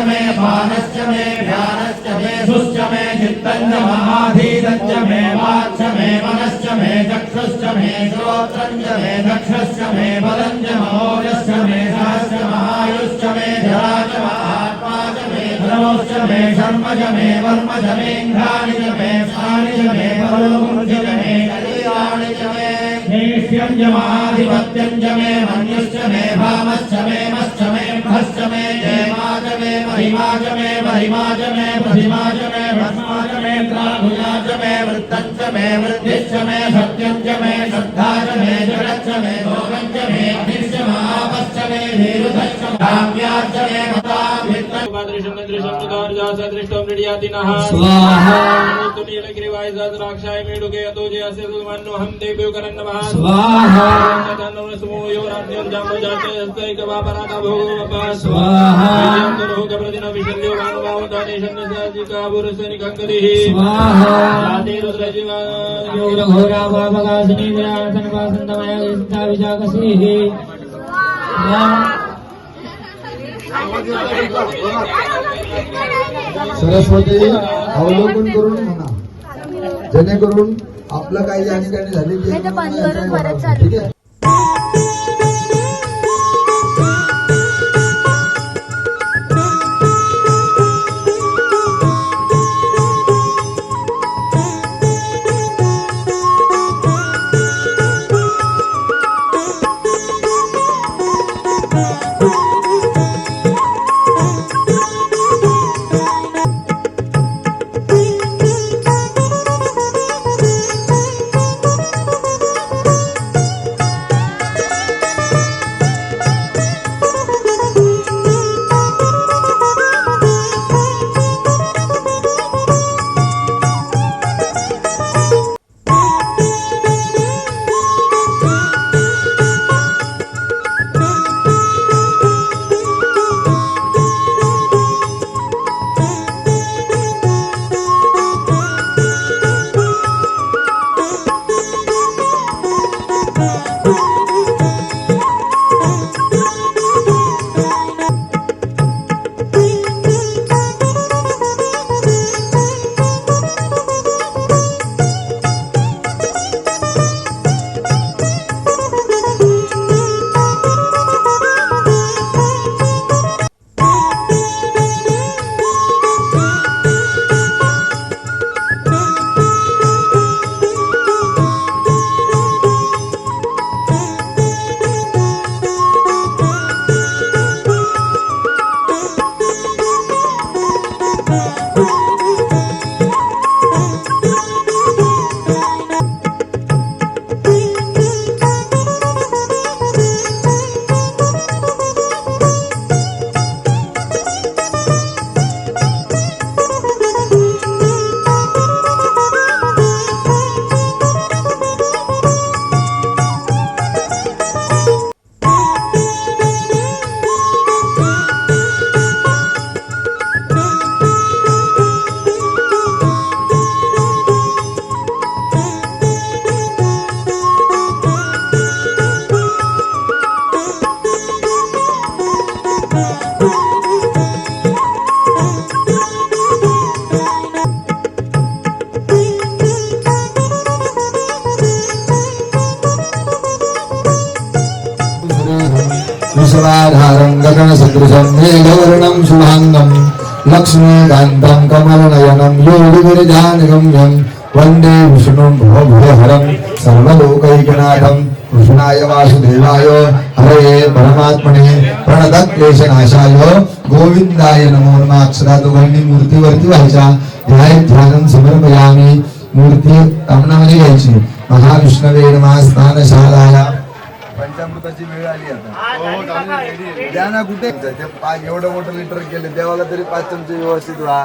मे पानश्च मे ध्यानश्च मे सुश्च मे चित्तञ्च महाधीरञ्च मे वाक्च मे मनश्च मे चक्षुश्च मे श्रोत्रञ्च मे दक्षश्च मे बलञ्च महोजश्च मे सहश्च महायुश्च मे जराच महात्मा च मे धर्मश्च मे शर्मच मे वर्मच मे इन्द्राणि च मे स्थानि च मे परोमुञ्च मे कल्याणि च मे नित्यं च महाधिपत्यं च मे मन्युश्च मे भामश्च मे मश्च मे भश्च मे जयमा च मे महिमा च मे महिमा च मे प्रतिमा च मे भस्मा च मे त्राहुया च मे वृत्तं च मे वृद्धिश्च मे सत्यं च मे श्रद्धा च मे जगच्च मे भोगं च मे अभिश्च महापश्च मे धीरुधश्च काम्याच्च मे मतां वित्तं स्वाहा नीलगिरिवाय सहस्राक्षाय मेढुके अतो जे असे सुमन्वहं देव्यो करन्नमः स्वाहा तन्नमस्तमोयो राज्ञोर्जामजाते हस्तैकवापराता भोगोपा स्वाहा प्रतिन विशल्यो भानुभावदाने शन्यसाजिका पुरुषनिकङ्करिः स्वाहा आदि रुद्रजीवा योगघोरा भावगासनि विरासनवासन्तमय गीता विजाकसिः सरस्वती अवलोकन करून म्हणा, जेणेकरून आपलं काही या ठिकाणी झाली ठीक आहे. विश्वाधारं गगनसदृशं मेघवर्णं शुभांगं लक्ष्मीकान्तं कमलनयनं योगिगिरिजानगम्यं वन्दे विष्णुं भवभयहरं सर्वलोकैकनाथं कृष्णाय वासुदेवाय हरये परमात्मने प्रणतक्लेशनाशाय गोविंदाय नमो नमः. अक्षरा दोघांनी मूर्तीवरती व्हायच्या. ध्यानं समर्पयामी. मूर्ती कामनामध्ये घ्यायची. महाविष्णवे नमः. स्नानशालाया पंचामृताची वेळ आली आता. द्या ना कुठे एवढं मोठं लिटर केले देवाला तरी 5 चमचे व्यवस्थित व्हा.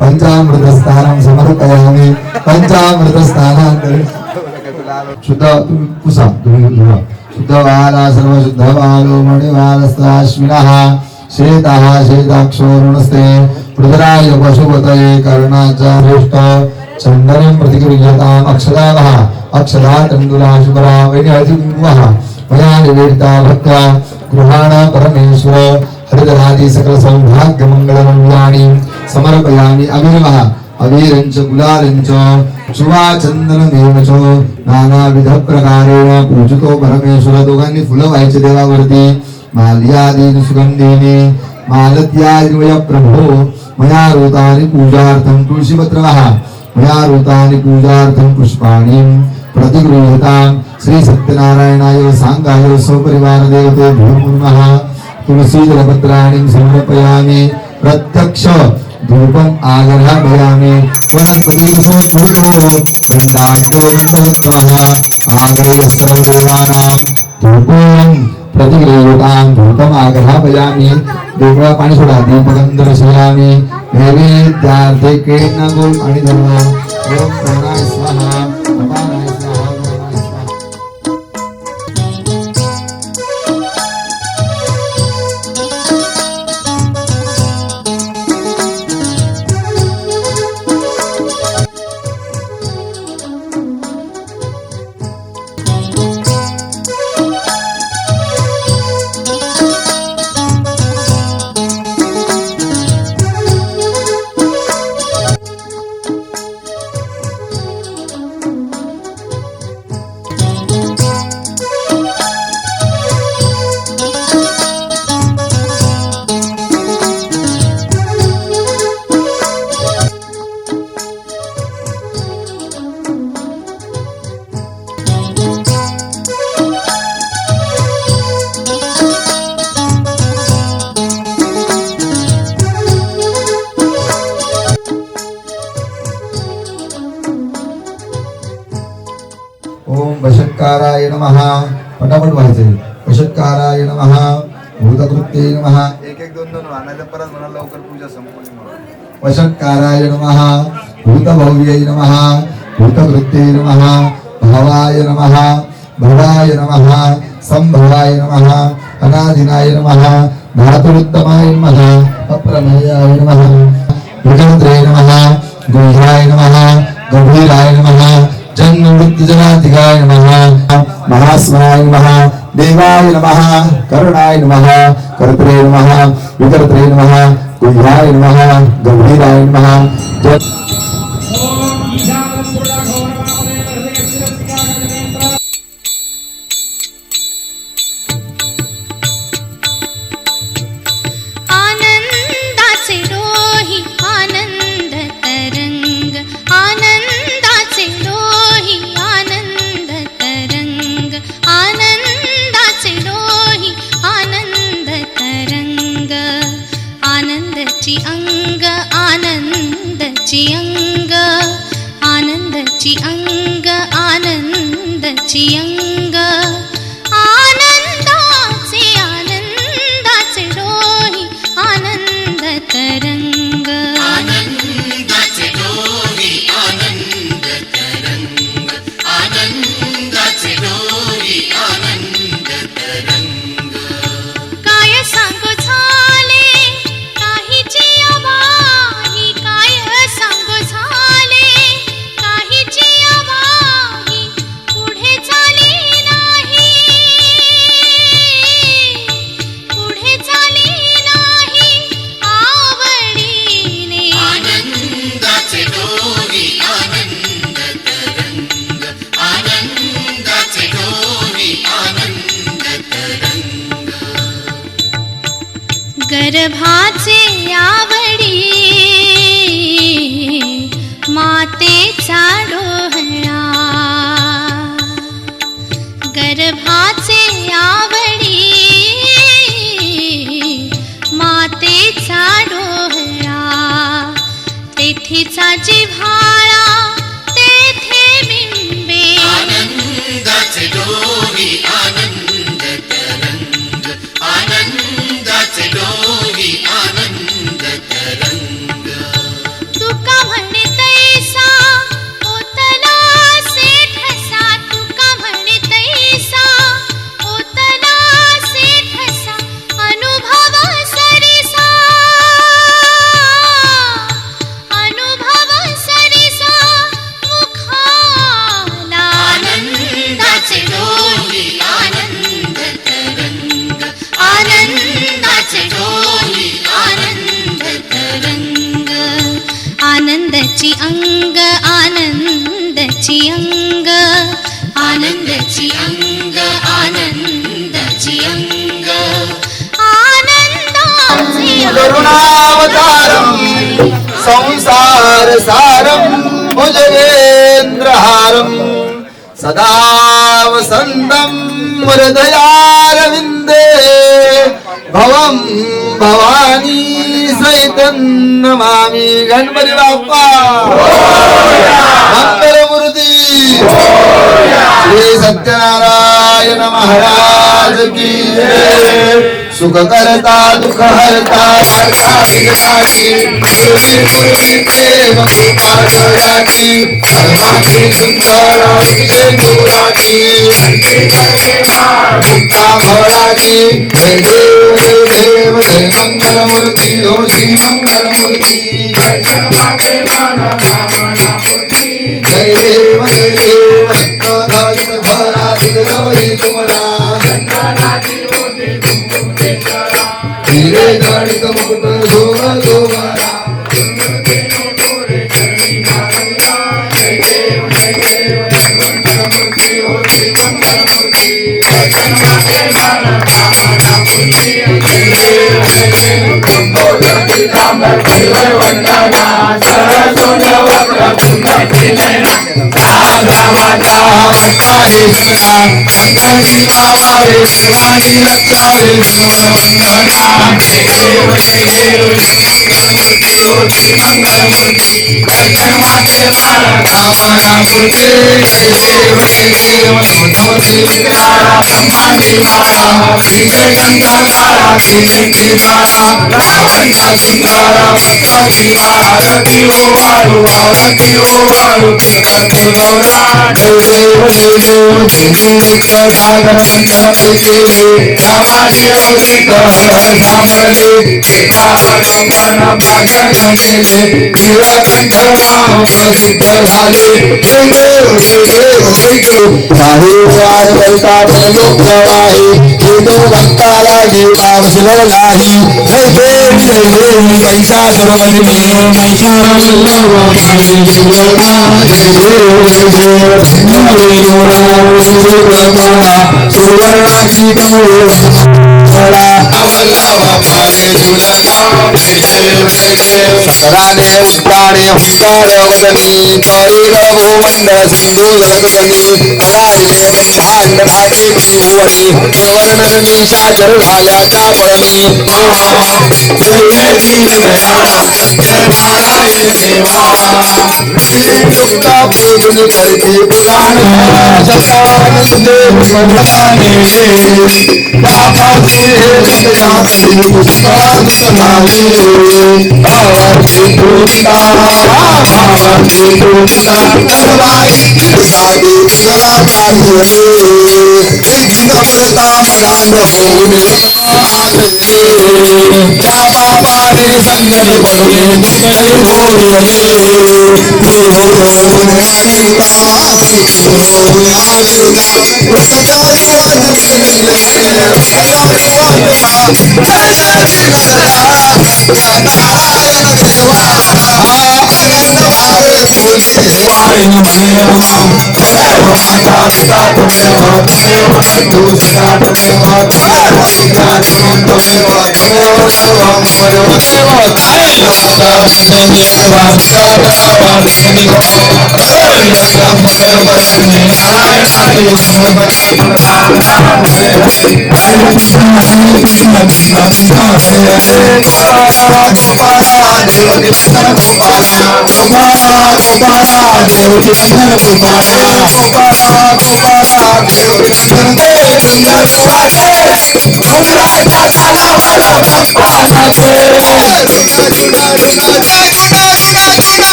पंचामृत स्थानं समर्पयामि. पंचामृत स्थानांतरे शुद्ध पुसा शुद्ध वाला सर्व शुद्ध वालो मणिवालस्ताश्विनः शेतः शेताक्षोरुणस्ते रुद्राय पशुपतये कर्णाचा श्रेष्ठ चंदनं प्रतिगृह्यताम् अक्षरावः अक्षरा तण्डुला शुभरा वैन्याजिकुंभः मया निवेदिता भक्त्या गृहाण परमेश्वर हरिदरादि सकल सौभाग्य मंगल मंगलानि समर्पयामि अभिनवः अवीरंच गुलालंच शुभाचंदन च नानाविध प्रकारेण पूजितो परमेश्वर. दोघांनी फुलं व्हायचे देवावरती. माल्यादीन सुगंधीनि मालत्यादिवय प्रभो मया रोतानि पूजार्थं तुळशीपत्रवः मया रोतानि पूजार्थं पुष्पाणि प्रतिगृह्यतां. श्री सत्यनारायणाय सांगाय सपरिवार देवते भूमो नमः. तुलसीदलपत्राणि समर्पयामि. प्रत्यक्ष धूपम आगर्भयामि. वनस्पतिसोद्धूतो वृन्दाद्योऽन्तरत्वः आग्रेय सर्वदेवानां धूपं प्रतिगृह्यतां. धूपम आगर्भयामि. देवळा पाणी सोडा. दीपगंध रसयामि. नैवेद्यार्थे केळींना गोड आणि धर्म. ओम प्राणाय स्वाहा अपानाय स्वाहा व्यानाय स्वाहा. ओम वषट्काराय नमः. पटापट व्हायचे. वषट्काराय नमः. भूतकृत्ये नमः. एक एक दोन दोन वाहनाच्या परत म्हणा लवकर पूजा संपवली. वषट्काराय नमः. भूतभव्यै नमः. भूतकृत्ये नमः. भवाय नमः. भवाय नमः. संभवाय नमः. अनादिनाय नमः. धातुरुत्तमाय नमः. अप्रमेयाय नमः. विजन्त्रे नमः. गुह्याय नमः. गभीराय नमः. जन्म मृत्यु जनाधिकाय नमः. महास्मराय नमः. देवाय नमः. करुणाय नमः. कर्त्रे नमः. विकर्त्रे नमः. गुह्याय नमः. गंभीराय नमः. आनंदाचे डोही आनंद तरंग. आनंदाचे डोही आनंद तरंग. आनंदाचे डोही आनंद तरंग. आनंदाची अंग आनंदाची अंग. आनंदाची अंग आनंदाची अंग. आनंदाचे आनंदाचे डोही आनंद तरंग. आनंदाचे डोही आनंद तरंग. आनंदाचे डोही आनंद तरंग. काय सांगू झाले काहीची अवाही. काय सांगू झाले काहीची अवाही. पुढे चाली नाही. पुढे चाली नाही आवडीने. आनंदाचे डोही आनंद तरंग. आनंदाचे डोही आनंद तरंग. गर्भाचे आवडी मातेचा डोहळा. गर्भाचे आवडी मातेचा डोहळा. तेथेचा जिव्हाळा तेथे बिंबे. आनंदाचे डोही आनंद तरंग. आनंदाचे डोही आनंद तरंग. तुका म्हणे तैसा ओतला सेठसा. तुका म्हणे तैसा ओतला सेठसा. अनुभव सरिसा. अनुभव सरिसा. आनंदाची अंग आनंदाची अंग आनंदाची अंग आनंदाची अंग आनंदाचे करुणावतारं संसार सारं भुजगेन्द्रहारं सदा वसन्तं हृदयारविन्दे भवं भवानी सहितं नमामि गणपती बाप्पा मंगलमूर्ती श्री सत्यनारायण महाराज की जय सुख करता दुःख हरता प्रेम कृपाची सर्वांगी सुंदर गुराची भराची जय देव जय देव जय मंगलमूर्ती ओ श्री मंगलमूर्ती जय देव जय देव सत्ताधारित भरा दिलोई तुम्हाला हिरे गणित मुकुट शोभा शोभा सकराने उत्ताने हुंकार वदनी कलिग भूमंडल सिंधू जगदनी अनार्य ब्रह्मांड नाट्य भुवनी वर्णन निशाचर राजाच्या पळणी युक्ता पूजन करते पुराण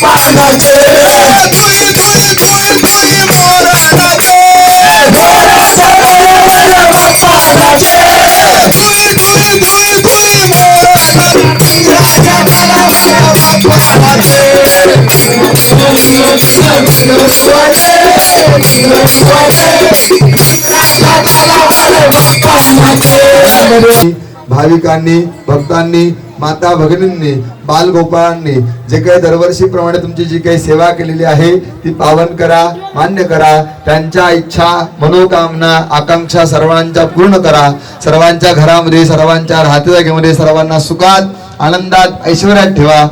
बाप्पाचे भाविकांनी, भक्तांनी, माता भगिनींनी, बालगोपाळांनी जे काही दरवर्षीप्रमाणे तुमची जी काही सेवा केलेली आहे ती पावन करा, मान्य करा. त्यांच्या इच्छा, मनोकामना, आकांक्षा सर्वांच्या पूर्ण करा. सर्वांच्या घरामध्ये, सर्वांच्या राहत्या जागेमध्ये सर्वांना सुखात, आनंदात, ऐश्वर्यात ठेवा.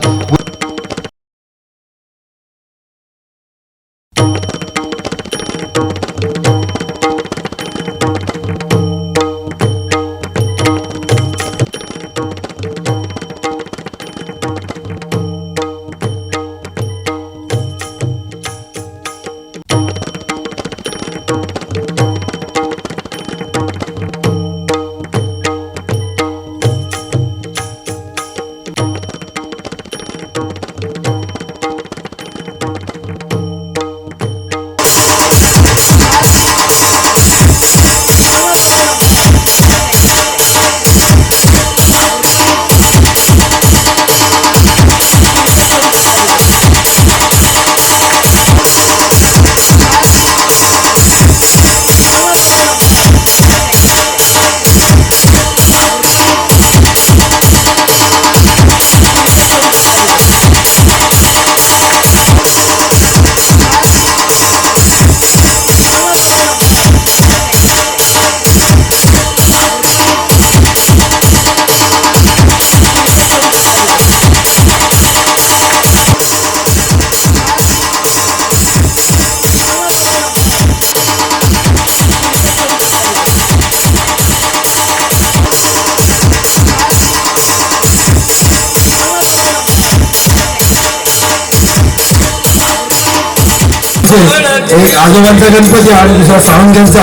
एक आजोबांचा गणपती आणि दुसरा सावंतांचा,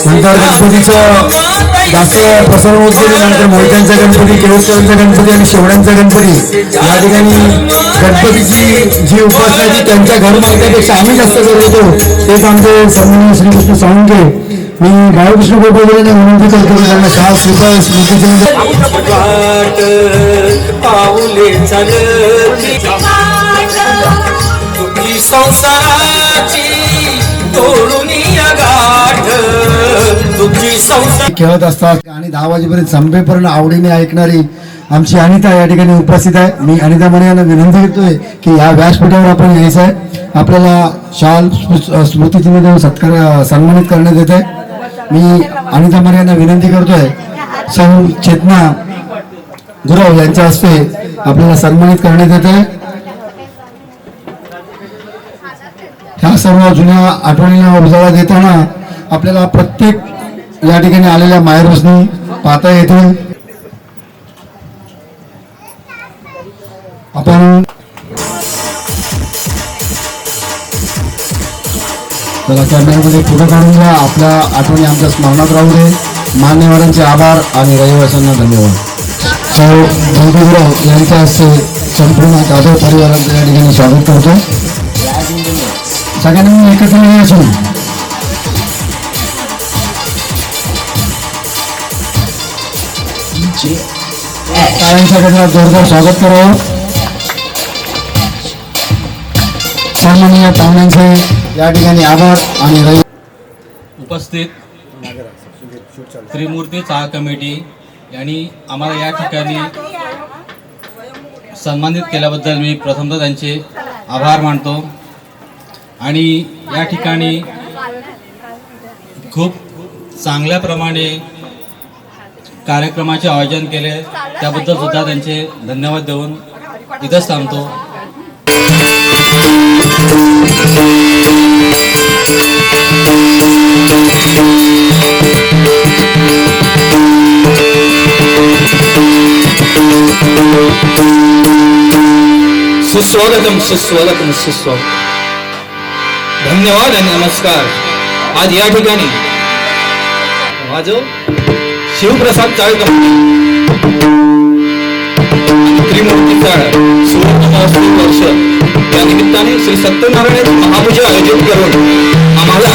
नंतर गणपतीचं जास्त प्रसारण होत गेले. नंतर मोहित्यांचा गणपती, केळुसकरांचा गणपती आणि शेवड्यांचा गणपती. या ठिकाणी गणपतीची जी उपासना ती त्यांच्या घर मालकापेक्षा आम्ही जास्त करत होतो. तेच आमचे सन्माननीय श्रीकृष्ण सावंगे. मी बाळकृष्ण गोपाळांना विनंती करतो की त्यांना शाळा श्रीपाद स्मृतीचे खेळत असतात आणि 10 वाजेपर्यंत संपेपर्यंत आवडीने ऐकणारी आमची अनिता या ठिकाणी उपस्थित आहे. मी अनिता मने यांना विनंती करतोय की या व्यासपीठावर आपण यायचं आहे. आपल्याला शाल स्मृतिचिन्ह देऊन सन्मानित करण्यात येत आहे. मी अनिता मने यांना विनंती करतोय सौ चेतना गुरव यांच्या हस्ते आपल्याला सन्मानित करण्यात येत आहे. ह्या सर्व जुन्या आठवणींना उजाळा देताना आपल्याला प्रत्येक या ठिकाणी आलेल्या माहेरवसनी पाहता येतील. आपण त्याला कॅमेऱ्यामध्ये फोटो काढून घ्या. आपल्या आठवणी आमच्या स्मरणात राहू दे. मान्यवरांचे आभार आणि रहिवाशांना धन्यवाद. सौ यांच्या हस्ते संपूर्ण जाधव परिवारांचं या ठिकाणी स्वागत करतो. सगळ्यांनी एकत्र यायचं. टाळ्यांच्या जोरदार स्वागत करावं. सन्माननीय पाहुण्यांचे या ठिकाणी आभार आणि उपस्थित त्रिमूर्ती चहा कमिटी यांनी आम्हाला या ठिकाणी सन्मानित केल्याबद्दल मी प्रथमतः त्यांचे आभार मानतो. आणि या ठिकाणी खूप चांगल्या प्रमाणे कार्यक्रमाचे आयोजन केले त्याबद्दल सुद्धा त्यांचे धन्यवाद देऊन इथंच थांबतो. सुस्वागतम सुस्वागतम सुस्वागत. धन्यवाद आणि नमस्कार. आज या ठिकाणी माझं शिवप्रसाद चाळ त्रिमूर्ती चाळ 16 वर्ष निमित्ताने श्री सत्यनारायण महापूजा आयोजित करून आम्हाला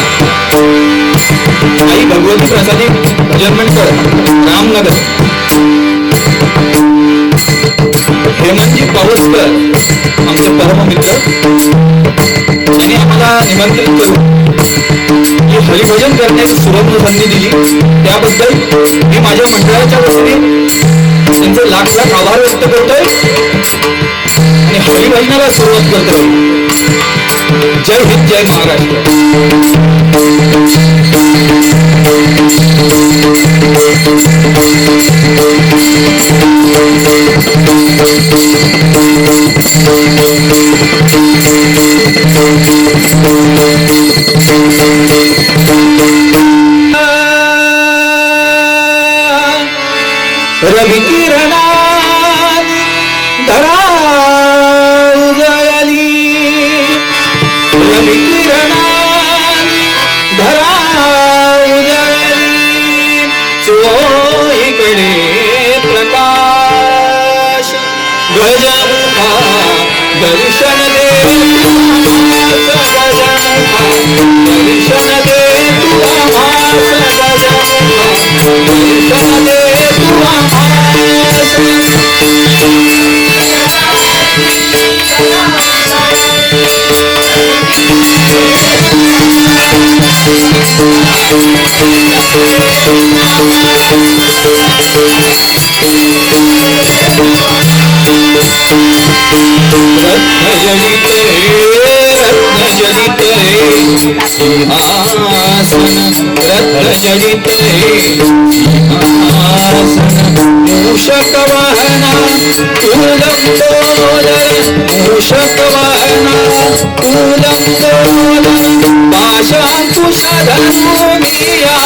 आई भगवती प्रसादी भजन मंडळ रामनगर हेमंतजी पावसकर आमचे परम मित्र यांनी आम्हाला निमंत्रित करून ही हरिभजन करण्याची सुवर्ण संधी दिली, त्याबद्दल मी माझ्या मंडळाच्या वतीने त्यांचे लाख लाख आभार व्यक्त करतोय आणि हरिभजनाला सुरुवात करतोय. जय हिंद, जय महाराष्ट्र. रवी किरणात धरा उजळली, रवी किरणात धरा उजळली, चोहीकडे प्रकाश गजमुखा दर्शन दे, दर्शन दे तुला मास, दर्शन दे तुला रत्नजडित सिंहासन, रत्नजडित सिंहासन, मूषक वाहना तुलंबोदर, मूषक वाहना तुलंबोदर, पाशांकुश धनुमिया,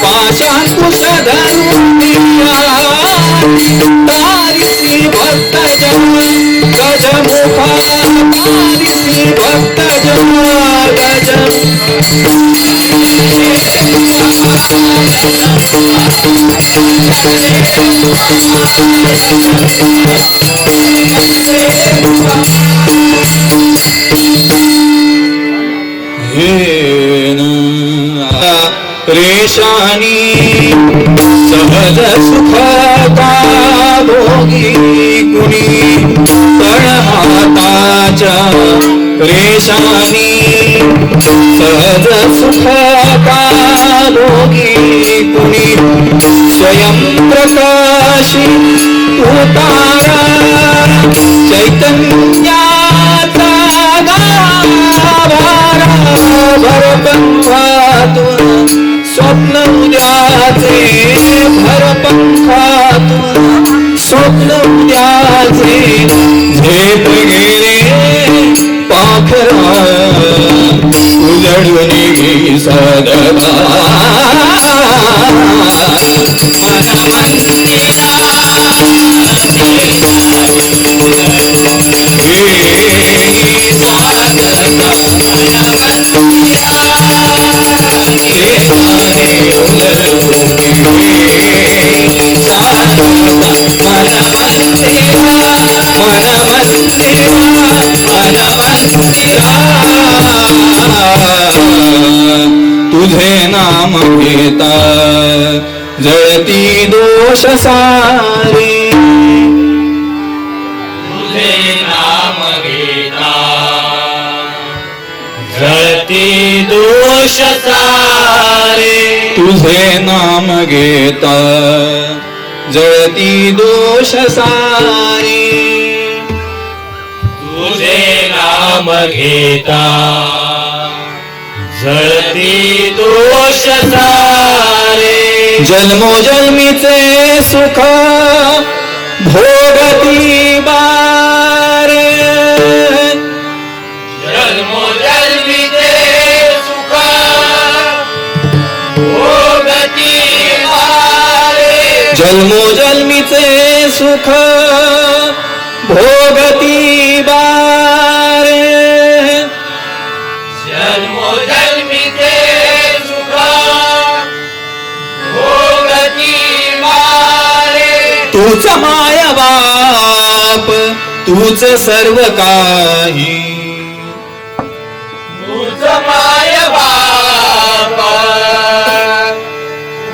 पाशांकुश धनुमिया, तारिसी भक्तजन गजमुखा, तारिसी भक्तजन रेशानी सहज सुखता भोगी कुणी पण हाताच्या रेशानी सहज सुखता भोगी कुणी स्वयं प्रकाशी उतारा चैतन्याचा गाभारा भरपंखातून स्वप्न उद्याचे, भरपंखातून स्वप्न उद्याचे, झेप गेले पाखरा उजळून सदबा तुझे नाम घेता जळती दोष सारी, तुझे नाम घेता जळती दोष सारे, तुझे नाम घेता जळती दोष सारी, तुझे नाम घेता जळती दोष सारे, जन्मोजन्मीचे सुख भोगती बारे, जन्मोजन्मीचे सुख भोगती बारे, जन्मोजन्मीचे सुख भोगती बारे, जन्मोजन्मीचे सुख भोगती बारे, तूच माय बाप तूच सर्व काही तूच माय बाप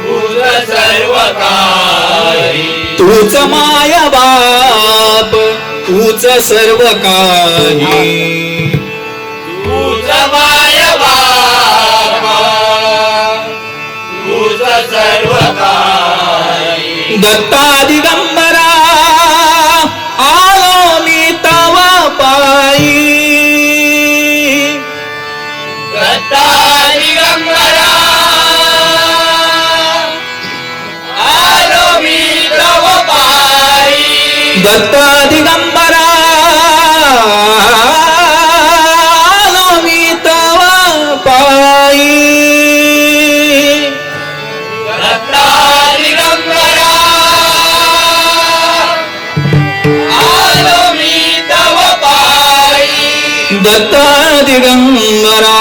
तूच सर्व काही तूच माय बाप तूच सर्व काही तूच माय बाप तूच सर्व काही दत्ता दिगंबरा आलो मी तवा पायी दत्ता दिगंबरा आलो मी तव पायी दत्ता दिगंबरा आलो मी तवा पायी दत्ता दिगंबरा आलो मी तव पायी दत्ता दिगंबरा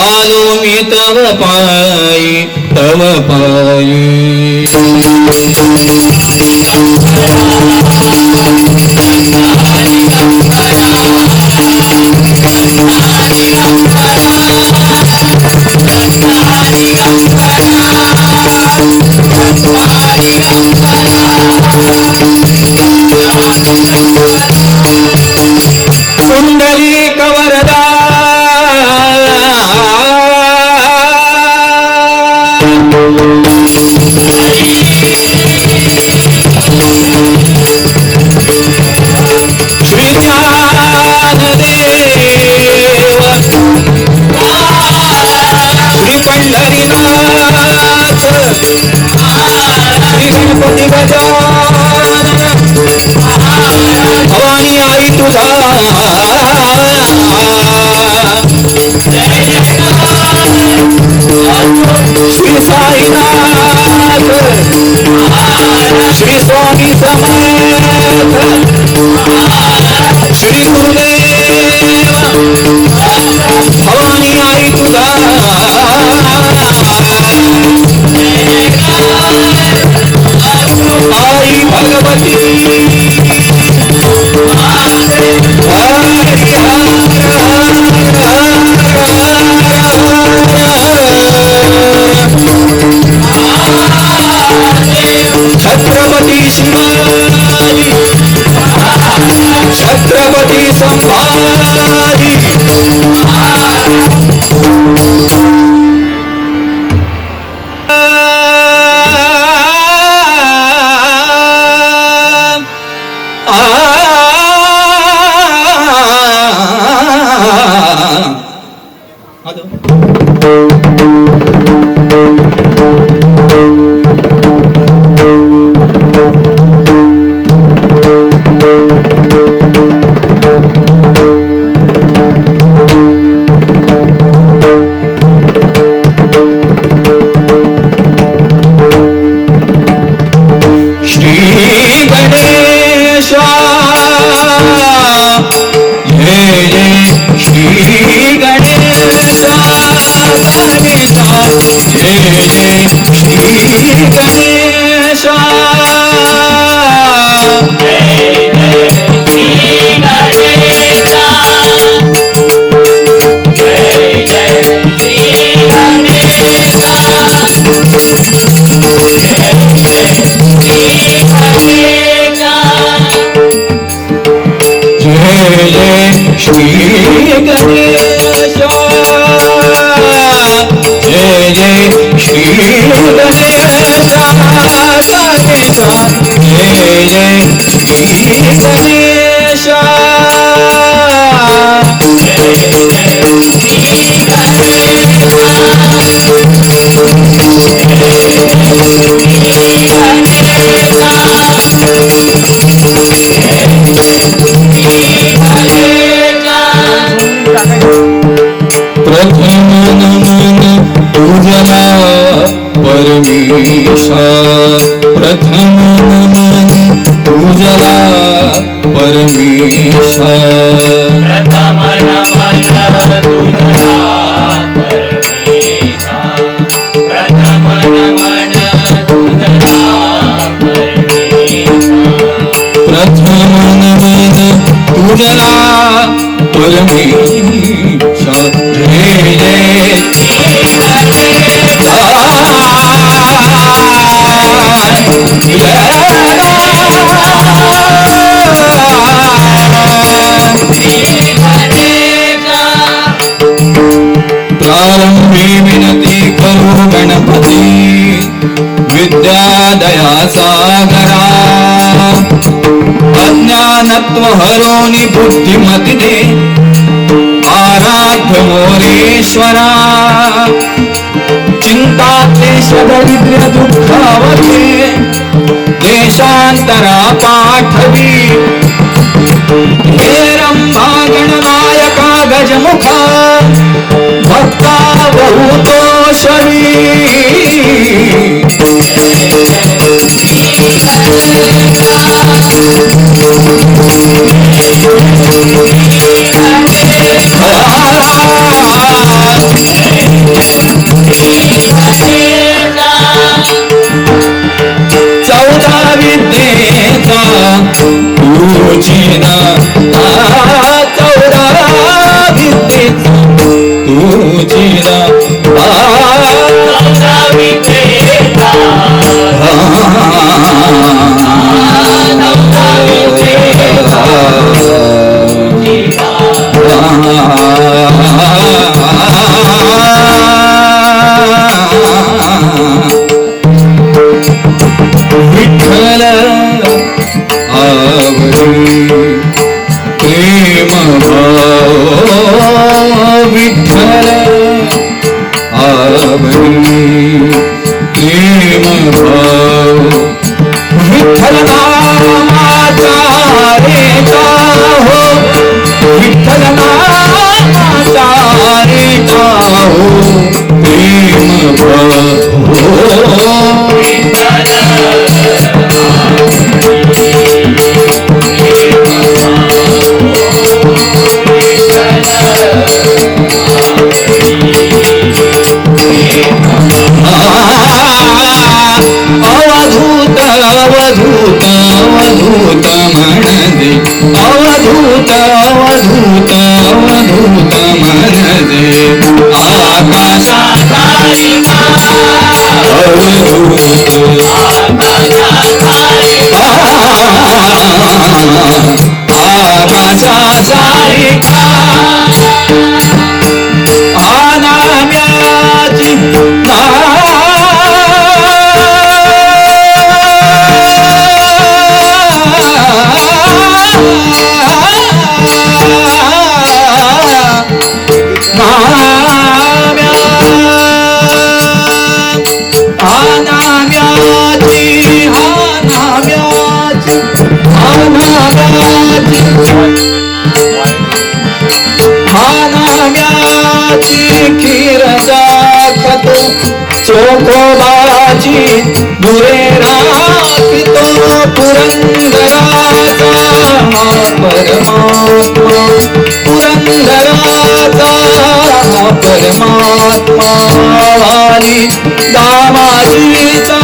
आलो मी तव पायी तव पायी पुंडलिक वरदा श्री ज्ञानदेव श्री पंढरीनाथ श्री गणपती गजानन भवानी आई तुझा श्री साईनाथ श्री स्वामी समर्थ श्री गुरुदेव भवानी आई तुझा आई भगवती छत्रपती शिवाजी छत्रपती संभाजी प्रथम नमन तुझला परमेशा प्रथम नमन तुझला परमेशा प्रथम नमन तुझला परमेशा प्रथम नमन पूजला परमेश जय जय प्रारंभी विनती करू गणपती विद्या दया सागरा अज्ञानत्व हरोनी बुद्धिमती दे आराध्य मोरेश्वरा चिंता क्लेश दारिद्र्य दुःखावते देशांतरा पाठवी हे रंभा गणनायका गजमुखा भक्ता बहुतोषवी चौदा विद्येचा तुझीना चौदा विद्येचा तुझीना चौदा विद्येचा विठ्ठल आवडी प्रेम भाव विठ्ठल आवडी प्रेम भाव विठ्ठल नामाचा रे हो विठ्ठल नामाचा रे हो प्रेम भाव अवधूत अवधूत अवधूत म्हणदे अवधूत अवधूत अवधूत म्हणदे आकाशाचा आकाशाचा अनाम्याची खीर दाखतो चोखोबाची दुरे राखतो पुरंदराचा परमात्मा पुरंदराचा परमात्मा वाली दामाजीचा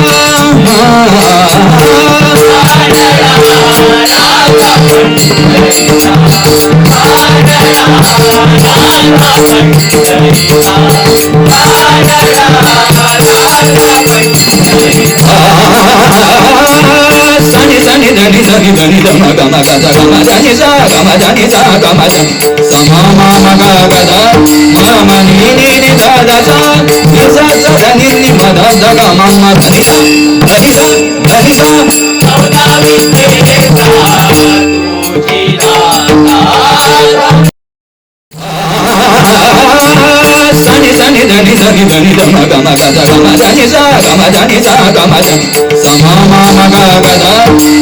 सनी सनी धनी धनी धनी धम गम गद गम धनी सा गम धनी सा गम धनी समा मम ग गद मम नी नी नी ध ध सा ध सा सा धनी नी म ध ध ग म म धनी सा धनी सा धनी सा चौदा विद्येचा तुझीना सनी सनी धनी धनी धनी धम गम गद गम धनी सा गम धनी सा गम धनी समा मम ग गद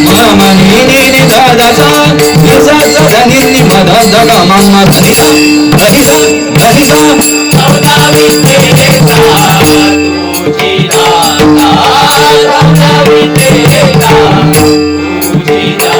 मम नी नी नी ध ध सा ध सा सा धनी नी म ध ध ग म म धनी सा धनी सा धनी सा चौदा विद्येचा तुझीना चौदा विद्येचा तुझीना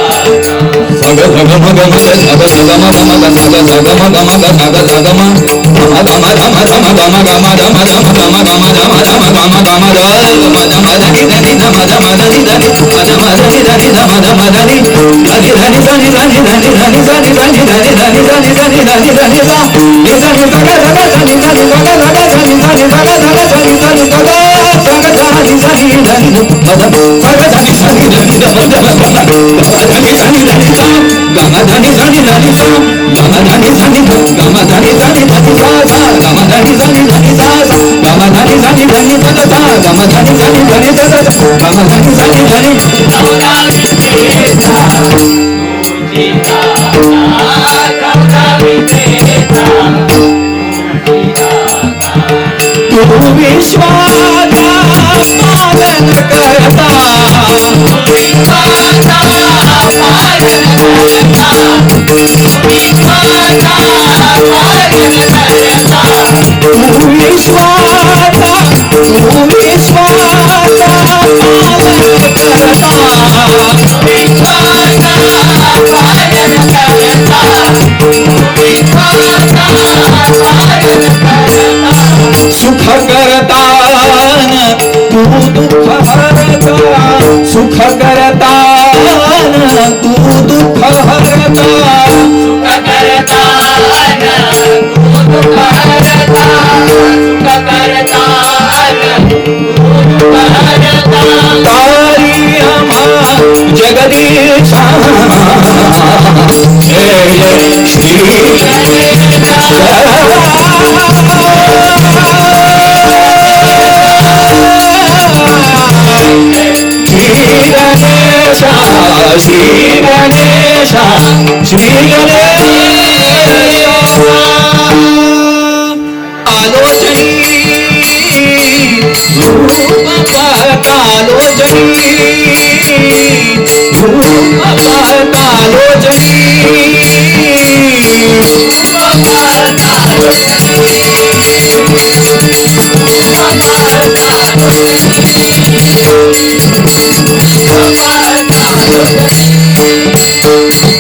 सुख करतान तू दुःख हरता सुख करतान तू दुःख हरता तारी आम्हा जगदीशा हे श्री श्री गणेश श्री गणेश आलोचनी रूप पातालोचनी रूप पातालोचनी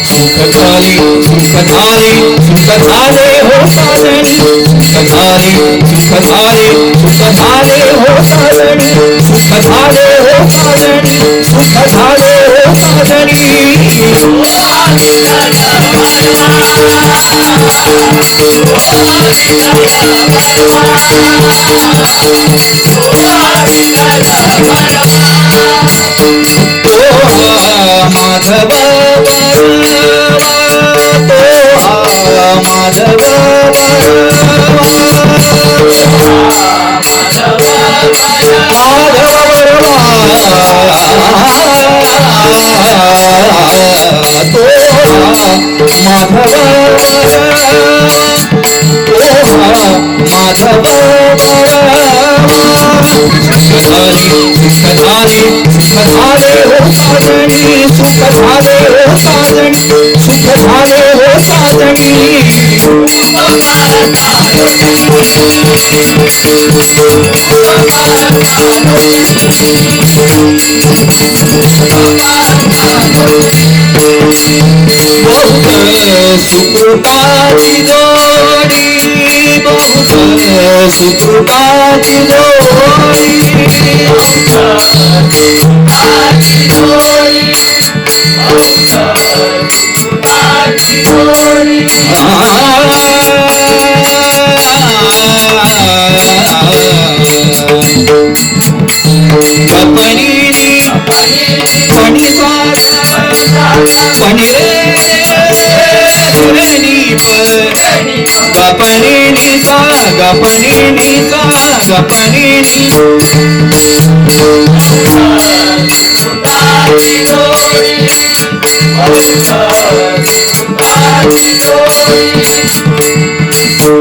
सुखधारी सुखधारी सुखधारे हो साजनी सुखधारी सुखधारे सुखधारे हो साजनी सुखधारे हो साजनी सुखधारे हो साजनी माधव माधव सुखधारी सुखधारे हो साजनी सुखधारे हो साजनी सुखधारे हो साजनी सुकृताची जोडी बहुत सुकृताची जोडी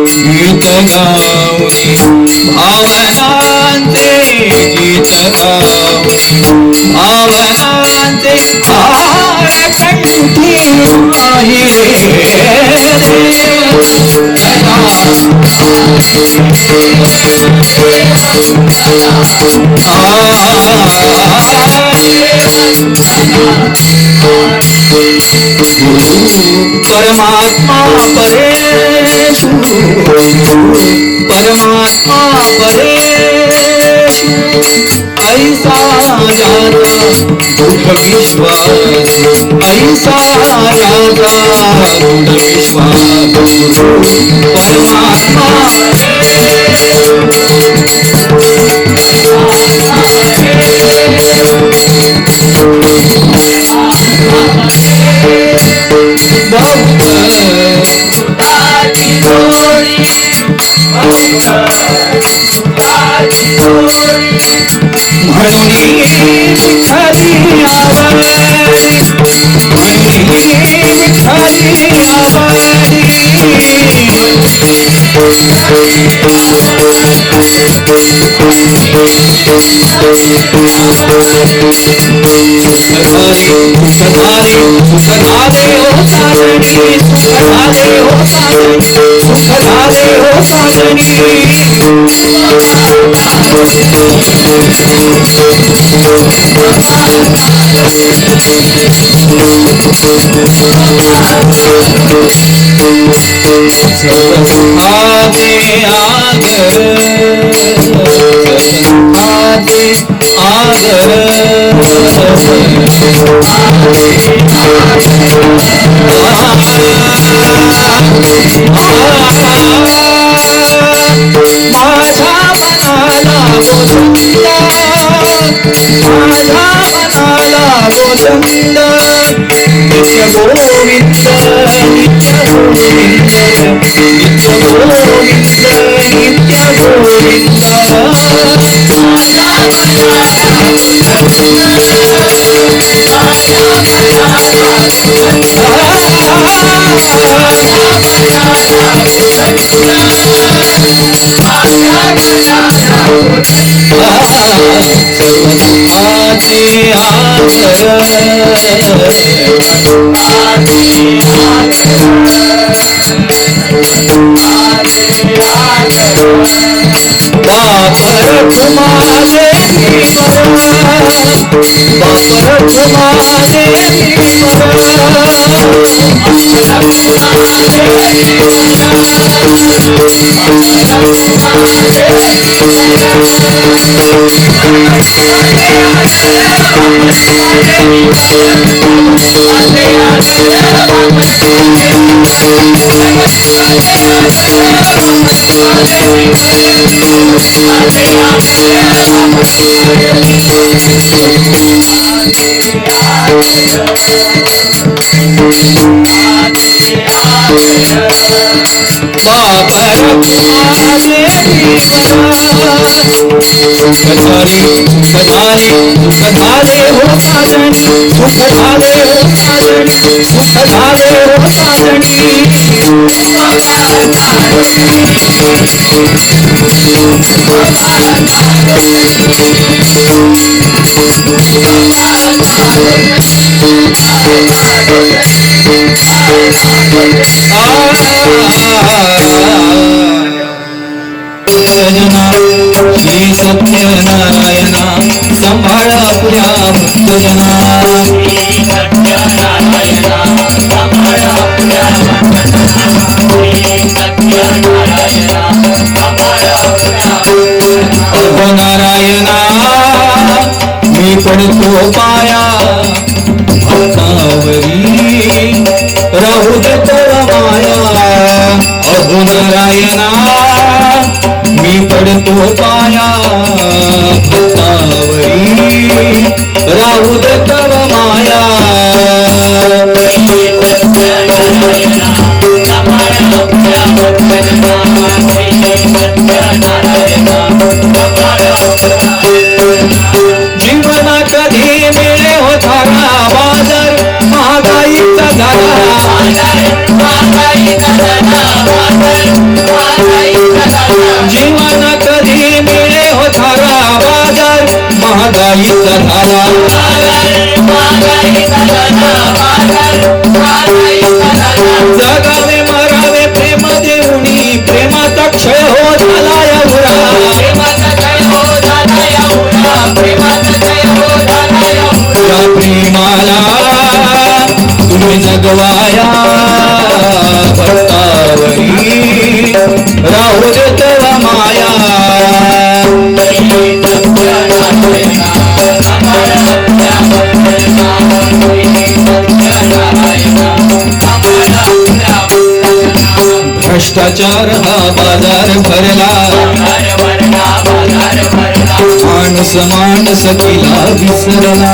गीत गाऊनी भावनांचे गीत गाऊनी भावनांचे हार कंठी आहे परमात्मा परेश परमात्मा परेश ऐसा जाता दृढ विश्वास ऐसा जाता दृढ विश्वास परमात्मा श्री सत्यनारायणा संभाळा पुऱ्या भक्तजना अहो नारायणा मी पडतो पाया भक्तावरी राहू दे तोरा माया अहो नारायणा मी पडतो पाया भक्तावरी राहू दे तव माया जीवना कधी मिळे हो थारा बाजार महागाईचा जीवन कधी मिळे हो थारा बाजार महागाईचा झाला जगावे मरावे प्रेम देऊनी प्रेमाचा क्षय हो झाला एवढा रागवाया भक्तावरी राहू दे तेव्हा माया भ्रष्टाचार हा बाजार भरला माणूस माणूस केला विसरला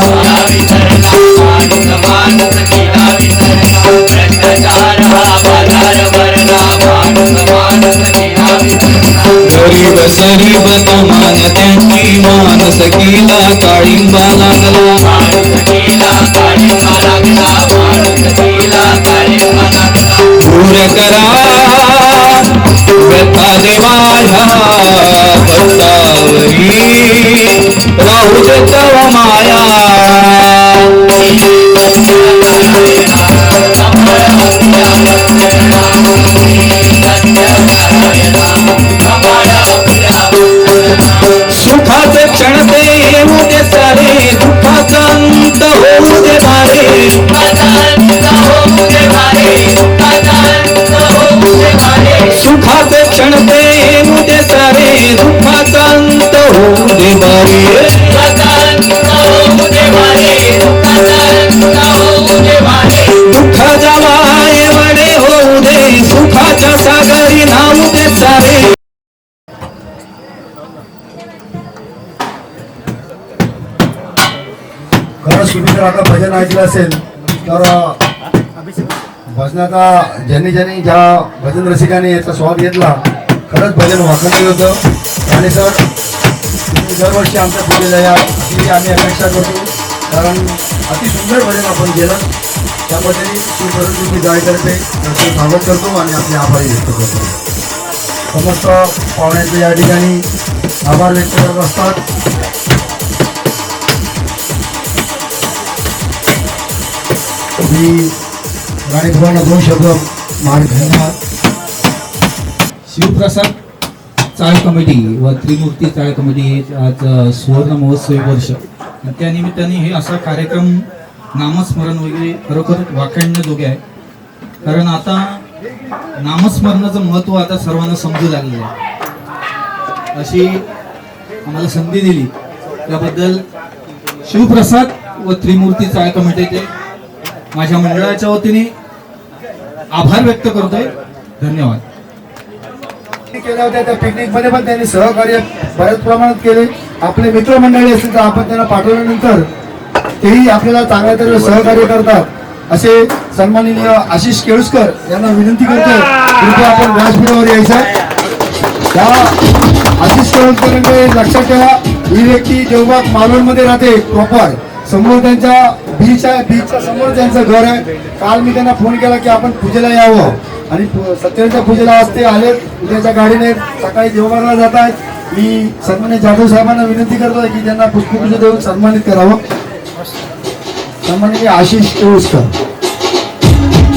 गरीब सरीब तमान त्यांची माणूस केला काळिंबा लागला दूर करा व्यथा दे माझ्या भक्तावरी राहू दे तव माया सुखाचे क्षण ते येऊ दे सारे दुःखाचा अंत होऊ दे भारे सुखाचे क्षण ते येऊ दे सारे दुःखाचा अंत होऊ दे बारे दुःख जावाय वडे होऊ दे सुखाच्या सागरी नावू दे सारे खरंच तुम्ही जर आता भजन ऐकलं असेल तर भजनाचा ज्यांनी ज्या भजन रसिकांनी याचा स्वाद घेतला खरंच भजन वाखणलं होतं आणि सर तुम्ही दरवर्षी आमच्या पूजेला या अशी आम्ही अपेक्षा करतो कारण अति सुंदर भजन आपण केलं त्याबद्दल शिवप्रभू मी जायकर्ते त्यांचं स्वागत करतो आणि आपले आभारी व्यक्त करतो समस्त पाहुण्याचे या ठिकाणी आभार व्यक्त करत असतात मी गाणेकरांना 2 शब्द मार्ग घेणार शिवप्रसाद चाळ कमिटी व त्रिमूर्ती चाळ कमिटी आज सुवर्ण महोत्सवी वर्ष आणि त्या निमित्ताने हे असा कार्यक्रम नामस्मरण वगैरे खरोखर वाखाणण्याजोगे आहे कारण आता नामस्मरणाचं महत्त्व आता सर्वांना समजू लागलेलं आहे अशी आम्हाला संधी दिली त्याबद्दल शिवप्रसाद व त्रिमूर्ती चाळ कमिटीचे माझ्या मंडळाच्या वतीने आभार व्यक्त करतोय धन्यवाद केल्या होत्या त्या पिकनिक मध्ये पण त्यांनी सहकार्य बऱ्याच प्रमाणात केले आपले मित्रमंडळी असतील तर आपण त्यांना पाठवल्यानंतर तेही आपल्याला चांगल्या तऱ्हेने सहकार्य करतात असे सन्माननीय आशिष केळुसकर यांना विनंती करतोय कृपया आपण व्यासपीठावर यायचं त्या आशिष केळुसकरांकडे लक्षात ठेवा ही व्यक्ती देवबाग मालवणमध्ये राहते प्रॉपर समोर त्यांच्या बीचच्या समोर त्यांचं घर आहे काल मी त्यांना फोन केला की आपण पूजेला यावं आणि सत्यनारायणच्या पूजेला आज ते आले उद्याच्या गाडीने सकाळी देवबागला जात आहेत मी सन्मान्य जाधव साहेबांना विनंती करतोय की त्यांना पुष्पगुच्छ देऊन सन्मानित करावं सन्माननीय आशिष केळुसकर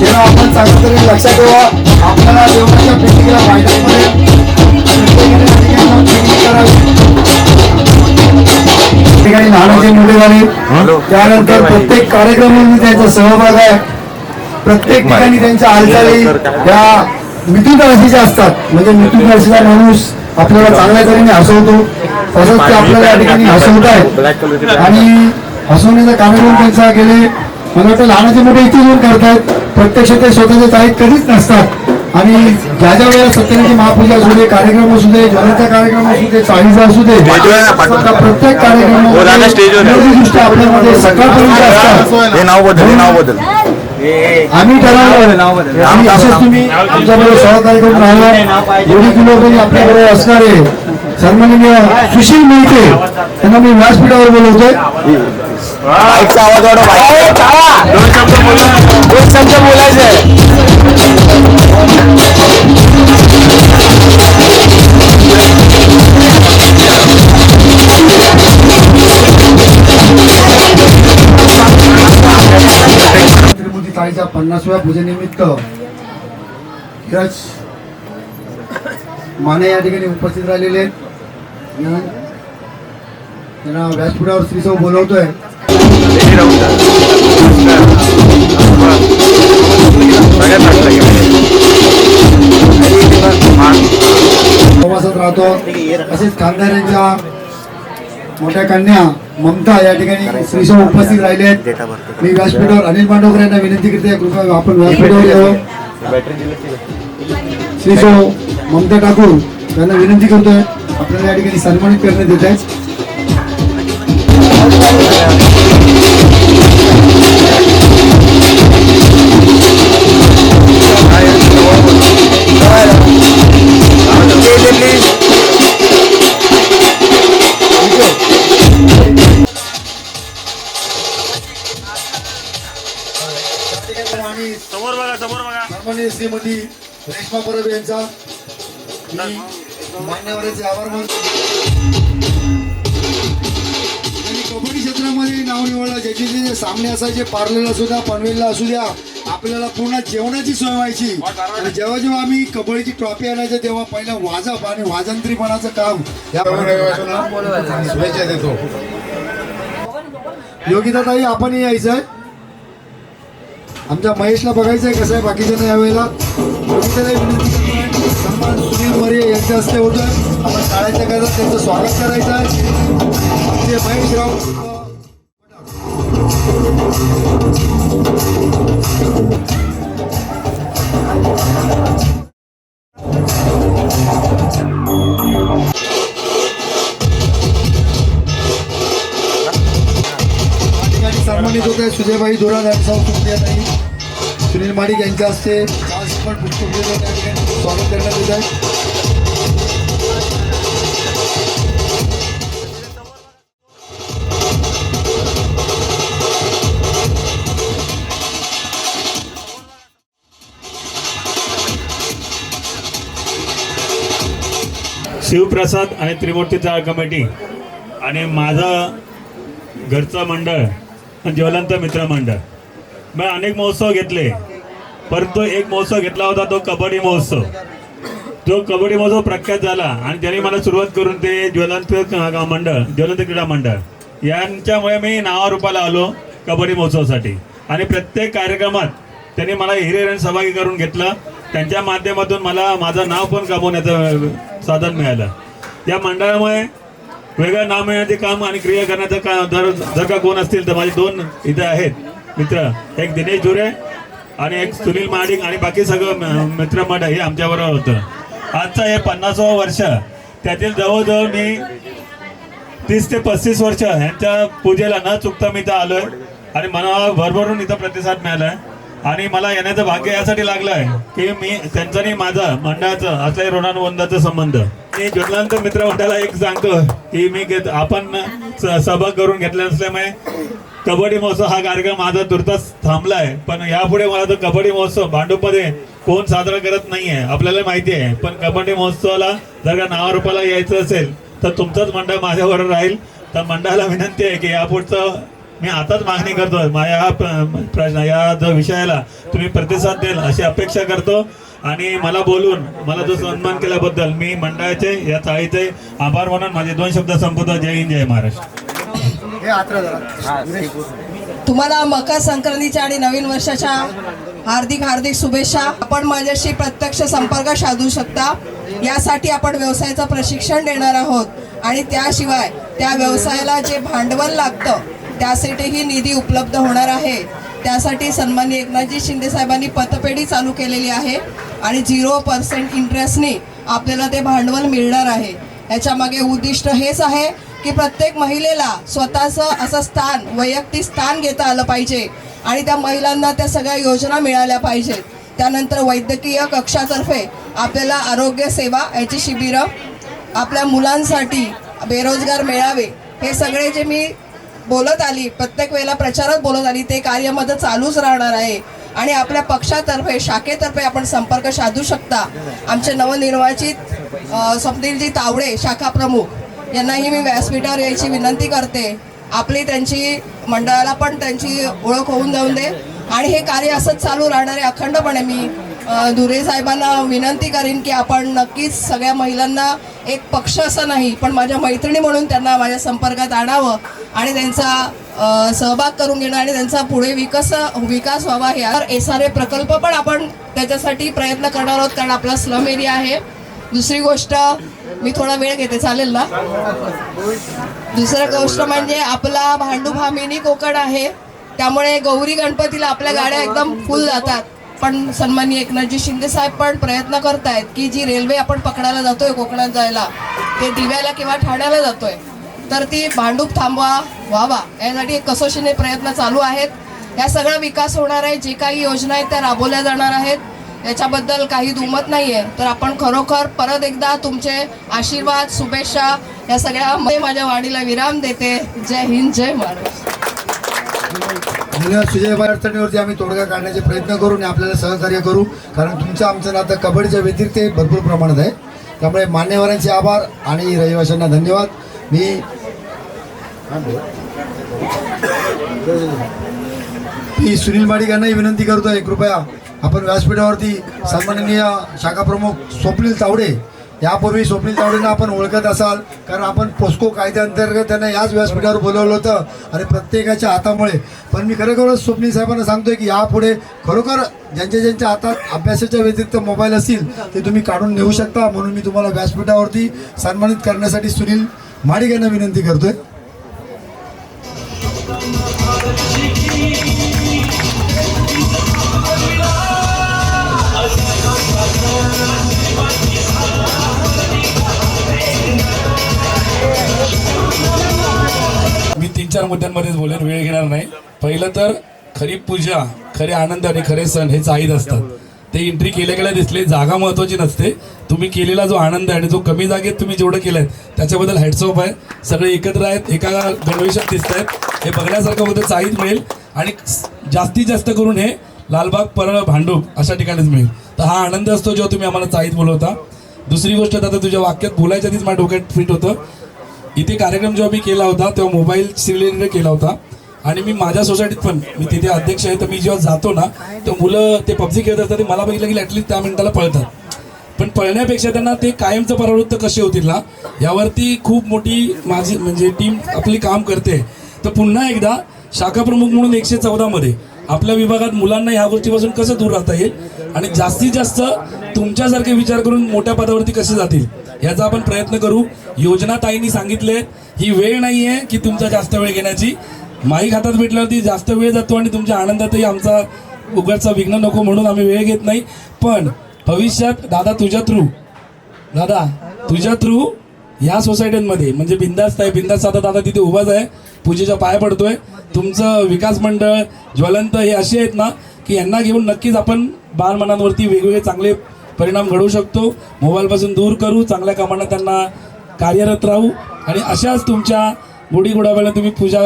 तेव्हा आपण चांगल्या तरी लक्षात ठेवा आपल्याला देवबागच्या पिकनिकला मैदानामध्ये ठिकाणी लहानाचे मुले झाले त्यानंतर प्रत्येक कार्यक्रमामध्ये त्यांचा सहभाग आहे प्रत्येक ठिकाणी त्यांच्या हालचाली या मिथुन राशीच्या असतात म्हणजे मिथुन राशीचा माणूस आपल्याला चांगल्या तऱ्हेने हसवतो तसंच ते आपल्याला या ठिकाणी हसवत आहेत आणि हसवण्याचा कार्यक्रम त्यांचा गेले मला वाटतं लहानाचे मोठे इथे येऊन करतायत प्रत्यक्ष ते स्वतःच्या चाळीत कधीच नसतात आणि ज्या ज्या वेळेला सत्यनारायणची महापूजा असू दे कार्यक्रम असू दे ज्वराचा कार्यक्रम असू दे चाळीचा असू दे प्रत्येक कार्यक्रम आपल्यामध्ये सकाळपर्यंत असतात आम्ही ठरवलं आणि असंच तुम्ही आमच्याबरोबर सहकार्य करून राहिला एवढी किलोपर्यंत आपल्याबरोबर असणारे सन्माननीय सुशील मोहिते त्यांना मी व्यासपीठावर बोलवतोय आवाज दोन शब्द बोलायचे त्रिमूर्ती ताईच्या 50व्या पूजेनिमित्त धीरज माने या ठिकाणी उपस्थित राहिलेले आहेत त्यांना व्यासपीठावर श्रीसौ बोलवतोय प्रवासात राहतो. तसेच खानदारांच्या मोठ्या कन्या ममता या ठिकाणी श्रीशो उपस्थित राहिले आहेत. मी व्यासपीठावर अनिल मांडवकर यांना विनंती करते, कृपया आपण व्यासपीठावर यावं. श्रीशो ममता ठाकूर यांना विनंती करतोय, आपल्याला या ठिकाणी सन्मानित करण्यात येत आहे. सन्माननीय श्रीमती रेश्मा परब यांचा मान्यवरांचे आभार मानतो. त्यांनी कबड्डी क्षेत्रामध्ये नाव निवडलं. ज्याचे जे सामने असायचे पार्लेला असू द्या, पनवेलला असू द्या, आपल्याला पूर्ण जेवणाची सोय व्हायची. आणि जेव्हा जेव्हा आम्ही कबड्डीची ट्रॉफी आणायचं तेव्हा पहिला वाजप आणि वाजंत्रीपणाचं काम या शुभेच्छा देतो. योगिता ताई आपण यायचं आहे, आमच्या महेशला बघायचंय कसं आहे बाकीच्या यावेळेला. सन्मान सुनील मरे यांच्या हस्ते होतोय. आपण टाळ्याच्या गजरात त्यांचं स्वागत करायचं आहे. ते महेशराव ठिकाणी सन्मानित होते. सुजयबाई धोरा यांचा सुनील माडिक यांच्या हस्ते पुष्पगुच्छ त्या ठिकाणी स्वागत करण्यात येत आहे. शिवप्रसाद आणि त्रिमूर्ती चाळ कमिटी आणि माझं घरचं मंडळ आणि ज्वलंत मित्र मंडळ, मी अनेक महोत्सव घेतले, परंतु एक महोत्सव घेतला होता तो कबड्डी महोत्सव. तो कबड्डी महोत्सव प्रख्यात झाला आणि त्यांनी मला सुरुवात करून ते ज्वलंत मंडळ, ज्वलंत क्रीडा मंडळ यांच्यामुळे मी नावारूपाला आलो कबड्डी महोत्सवासाठी. आणि प्रत्येक कार्यक्रमात त्यांनी मला हिरिरीने सहभागी करून घेतलं. त्यांच्या माध्यमातून मला माझं नाव पण कमवण्याचं साधन मिळालं. या मंडळामुळे वेगळं नाव मिळण्याचे काम आणि क्रिया करण्याचं काम जर का कोण असतील तर माझे दोन इथे आहेत मित्र, एक दिनेश जुरे आणि एक सुनील माडिक आणि बाकी सगळं मित्रमंडळ हे आमच्याबरोबर होतं. आजचं हे 50वं वर्ष, त्यातील जवळजवळ मी 30 ते 35 वर्ष यांच्या पूजेला न चुकता मी इथं आलोय आणि मला भरभरून इथं प्रतिसाद मिळालाय. आणि मला येण्याचं भाग्य यासाठी लागलं आहे की मी त्यांचं आणि माझं मंडळाचं असल्या ऋणानुबंधाचा संबंध. मी ज्वलंत मित्र मंडळाला एक सांगतो की मी आपण सहभाग करून घेतला असल्यामुळे कबड्डी महोत्सव हा कार्यक्रम माझा तुर्तास थांबला आहे. पण यापुढे मला तो कबड्डी महोत्सव भांडूपमध्ये कोण साजरा करत नाही आहे आपल्याला माहिती आहे. पण कबड्डी महोत्सवाला जर का नावारूपाला यायचं असेल तर तुमचंच मंडळ माझ्याबरोबर राहील. तर मंडळाला विनंती आहे की यापुढचं मी आताच मागणी करतो, माझ्या हा प्रश्न या जो विषयाला तुम्ही प्रतिसाद द्याल अशी अपेक्षा करतो. आणि मला बोलून मला जो सन्मान केल्याबद्दल मी मंडळाचे या चाळीचे आभार मानून माझे 2 शब्द संपवतो. जय हिंद, जय महाराष्ट्र. तुम्हाला मकर संक्रांतीच्या आणि नवीन वर्षाच्या हार्दिक हार्दिक शुभेच्छा. आपण माझ्याशी प्रत्यक्ष संपर्क साधू शकता. यासाठी आपण व्यवसायाचं प्रशिक्षण देणार आहोत आणि त्याशिवाय त्या व्यवसायाला जे भांडवल लागतं त्यासाठीही निधी उपलब्ध होणार आहे. त्यासाठी सन्माननीय एकनाथजी शिंदे साहेबांनी पतपेढी चालू केलेली आहे आणि 0% इंटरेस्टने आपल्याला ते भांडवल मिळणार आहे. याच्या मागे उद्दिष्ट हेच आहे की प्रत्येक महिलेला स्वतःचं असं स्थान, वैयक्तिक स्थान घेता आलं पाहिजे आणि त्या महिलांना त्या सगळ्या योजना मिळाल्या पाहिजेत. त्यानंतर वैद्यकीय कक्षातर्फे आपल्याला आरोग्य सेवा याची शिबिरं, आपल्या मुलांसाठी बेरोजगार मेळावे, हे सगळे जे मी बोलत आली प्रत्येक वेळेला प्रचारात बोलत आली ते कार्य माझं चालूच राहणार आहे. आणि आपल्या पक्षातर्फे शाखेतर्फे आपण संपर्क साधू शकता. आमचे नवनिर्वाचित स्वप्नीलजी तावडे शाखा प्रमुख यांनाही मी व्यासपीठावर यायची विनंती करते. आपली त्यांची मंडळाला पण त्यांची ओळख होऊन जाऊन दे आणि हे कार्य असंच चालू राहणार आहे अखंडपणे. मी धुरे साहेबांना विनंती करीन की आपण नक्कीच सगळ्या महिलांना एक पक्ष असं नाही पण माझ्या मैत्रिणी म्हणून त्यांना माझ्या संपर्कात आणावं आणि त्यांचा सहभाग करून घेणं आणि त्यांचा पुढे विकास व्हावा हे SRA प्रकल्प पण आपण त्याच्यासाठी प्रयत्न करणार आहोत, कारण आपला स्लम एरिया आहे. दुसरी गोष्ट, मी थोडा वेळ घेते चालेल ना? दुसरी गोष्ट म्हणजे आपला भांडूप हा मिनी कोकण आहे, त्यामुळे गौरी गणपतीला आपल्या गाड्या एकदम फुल जातात. पण सन्माननीय एकनाथजी शिंदे साहेब पण प्रयत्न करतायत की जी रेल्वे आपण पकडायला जातोय कोकणात जायला, ते दिव्याला किंवा ठाण्याला जातोय, तर ती भांडूप व्हावा यासाठी कसोशीने प्रयत्न चालू आहेत. या सगळा विकास होणार आहे, जे काही योजना आहेत त्या राबवल्या जाणार आहेत, याच्याबद्दल काही दुमत नाही आहे. तर आपण खरोखर परत एकदा तुमचे आशीर्वाद, शुभेच्छा या सगळ्यामध्ये माझ्या वाणीला विराम देते. जय हिंद, जय महाराष्ट्र. धन्यवाद. सुजयभाई, अडचणीवरती आम्ही तोडगा काढण्याचे प्रयत्न करू आणि आपल्याला सहकार्य करू, कारण तुमचं आमचं नातं कबड्डीच्या व्यतिरिक्त भरपूर प्रमाणात आहे. त्यामुळे मान्यवरांचे आभार आणि रहिवाशांना धन्यवाद. मी सुनील माडिक यांनाही विनंती करतोय, कृपया आपण व्यासपीठावरती सन्माननीय शाखा प्रमुख स्वप्नील तावडे, यापूर्वी स्वप्नील तावडेंना आपण ओळखत असाल, कारण आपण पोस्को कायद्याअंतर्गत त्यांना याच व्यासपीठावर बोलवलं होतं आणि प्रत्येकाच्या हातामुळे. पण मी खरोखरच स्वप्नील साहेबांना सांगतोय की यापुढे खरोखर ज्यांच्या हातात अभ्यासाच्या व्यतिरिक्त मोबाईल असतील ते तुम्ही काढून नेऊ शकता. म्हणून मी तुम्हाला व्यासपीठावरती सन्मानित करण्यासाठी सुनील माडिक यांना विनंती करतोय. मी 3-4 मुद्द्यांमध्येच बोलेन, वेळ घेणार नाही. पहिलं तर खरी पूजा, खरे आनंद आणि खरे सण हे चाईत असतात. ते एंट्री केल्या दिसले, जागा महत्त्वाची नसते. तुम्ही केलेला जो आनंद आहे आणि जो कमी जागेत तुम्ही जेवढं केलं आहे त्याच्याबद्दल हॅट्स ऑफ आहे. सगळे एकत्र आहेत, एका गणवेशात दिसत आहेत, हे बघण्यासारखं होतं. चाईत मिळेल आणि जास्तीत जास्त करून हे लालबाग, परळ, भांडूप अशा ठिकाणीच मिळेल. तर हा आनंद असतो जेव्हा तुम्ही आम्हाला चाईत बोलवता. दुसरी गोष्ट, आता तुझ्या वाक्यात बोलायच्या आधीच माझ्या डोक्यात फिट होतं. इथे कार्यक्रम जेव्हा मी केला होता तेव्हा मोबाईल रिलेटेड केला होता आणि मी माझ्या सोसायटीत पण, मी तिथे अध्यक्ष आहे, तर मी जेव्हा जातो ना तर मुलं ते पबजी खेळत असतात, ते मला बघितलं की ॲटलीस्ट 10 मिनिटाला पळतात. पण पळण्यापेक्षा त्यांना ते कायमचं परावृत्त कसे होतील ना यावरती खूप मोठी माझी म्हणजे टीम आपली काम करते. तर पुन्हा एकदा शाखा प्रमुख म्हणून 114 मध्ये आपल्या विभागात मुलांना ह्या गोष्टीपासून कसं दूर राहता येईल आणि जास्तीत जास्त तुमच्यासारखे विचार करून मोठ्या पदावरती कसे जातील याचा आपण प्रयत्न करू. योजना ताईंनी सांगितले, ही वेळ नाही आहे की तुमचा जास्त वेळ घेण्याची. माईक हातात भेटल्यावरती जास्त वेळ जातो आणि तुमच्या आनंदातही आमचा उगाचचा विघ्न नको म्हणून आम्ही वेळ घेत नाही. पण भविष्यात दादा तुझ्या थ्रू ह्या सोसायट्यांमध्ये म्हणजे बिंदास्त आहे, बिंदास्त आता दादा तिथे उभाच आहे, पूजेच्या पाया पडतोय. तुमचं विकास मंडळ, ज्वलंत हे असे आहेत ना की यांना घेऊन नक्कीच आपण बालमनांवरती वेगवेगळे चांगले परिणाम घडवू शकतो. मोबाईलपासून दूर करू, चांगल्या कामांना त्यांना कार्यरत राहू आणि अशाच तुमच्या गुढीगुडाव्याला तुम्ही पूजा,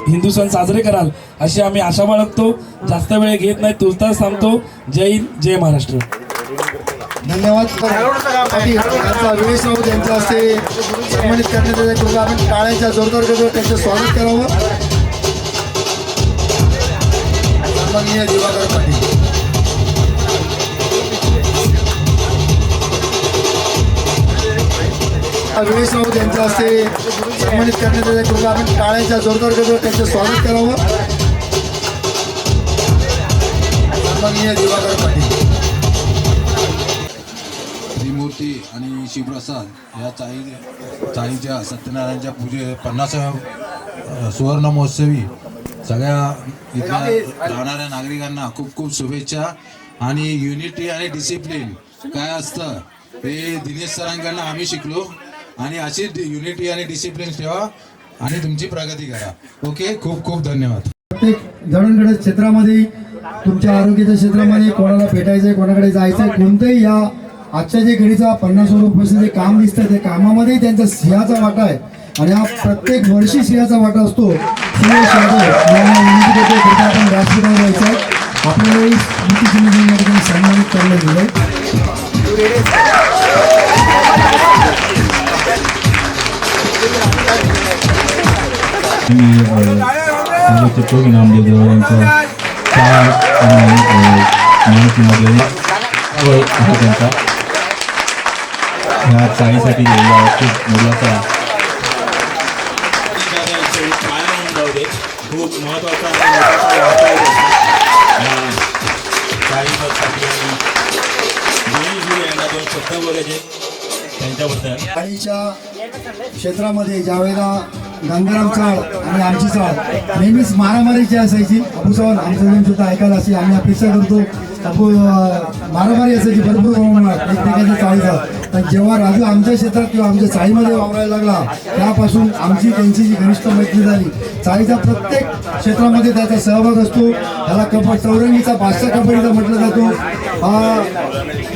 हिंदू सण साजरे कराल अशी आम्ही आशा बाळगतो. जास्त वेळ घेत नाही, तुर्तास थांबतो. जय हिंद, जय महाराष्ट्र. धन्यवाद. यांचा विवेश राऊत यांच्या हस्ते सन्मानित करण्यात येते. आपण टाळ्यांच्या जोरदार करतो, त्यांचं स्वागत करावं. सन्माननीय दिवाकर पाटील. विवेश राऊत यांच्या हस्ते सन्मानित करण्यात येते. आपण टाळ्यांच्या जोरदार करतो, त्यांचं स्वागत करावं. सन्माननीय दिवाकर पाटील. त्रिमूर्ती आणि शिवप्रसाद या चाईच्या सत्यनारायणच्या पूजे 50व्या सुवर्ण महोत्सवी सगळ्या इथल्या राहणाऱ्या नागरिकांना खूप खूप शुभेच्छा. आणि युनिटी आणि डिसिप्लिन काय असतं हे दिनेश सरांकडनं आम्ही शिकलो आणि अशी युनिटी आणि डिसिप्लिन ठेवा आणि तुमची प्रगती करा. ओके, खूप खूप धन्यवाद. प्रत्येक जणांकडे क्षेत्रामध्ये, तुमच्या आरोग्याच्या क्षेत्रामध्ये कोणाला भेटायचंय, कोणाकडे जायचंय, कोणतंही या आजच्या जे घडीचा 50 रुपयाचं जे काम दिसतंय त्या कामामध्ये त्यांचा सिंहाचा वाटा आहे आणि हा प्रत्येक वर्षी सिंहाचा वाटा असतो. आपण व्यासपीठावर जायचं आहे, आपल्याला सन्मानित करण्यात गेलंय. सांगू शकतो की नामदेव देवळ यांचा छान माणूस लागलेले आहे त्यांचा ह्या चाळीसाठी खूप मुलाचा होते. खूप महत्त्वाचा आणि मोठा वाटा आहे त्यांचा. चाळीसाठी आणि दिनेश गुरु यांना 2 शब्द बोलायचे त्यांच्याबद्दल. चाळीच्या क्षेत्रामध्ये ज्यावेळेला गंगाराम चाळ आणि आमची चाळ नेहमीच मारामारीची असायची. अबूसाहेब आमचं सुद्धा ऐकायला अशी आम्ही अपेक्षा करतो. मारामारी असायची भरपूर प्रमाणात एकमेकांच्या चाळीचा. पण जेव्हा राजू आमच्या क्षेत्रात किंवा आमच्या चाळीमध्ये वावरायला लागला त्यापासून आमची त्यांची जी घनिष्ठ मैत्री झाली. चाळीचा प्रत्येक क्षेत्रामध्ये त्याचा सहभाग असतो. त्याला चौरंगीचा बादशाह कबड्डीचा म्हटलं जातो. हा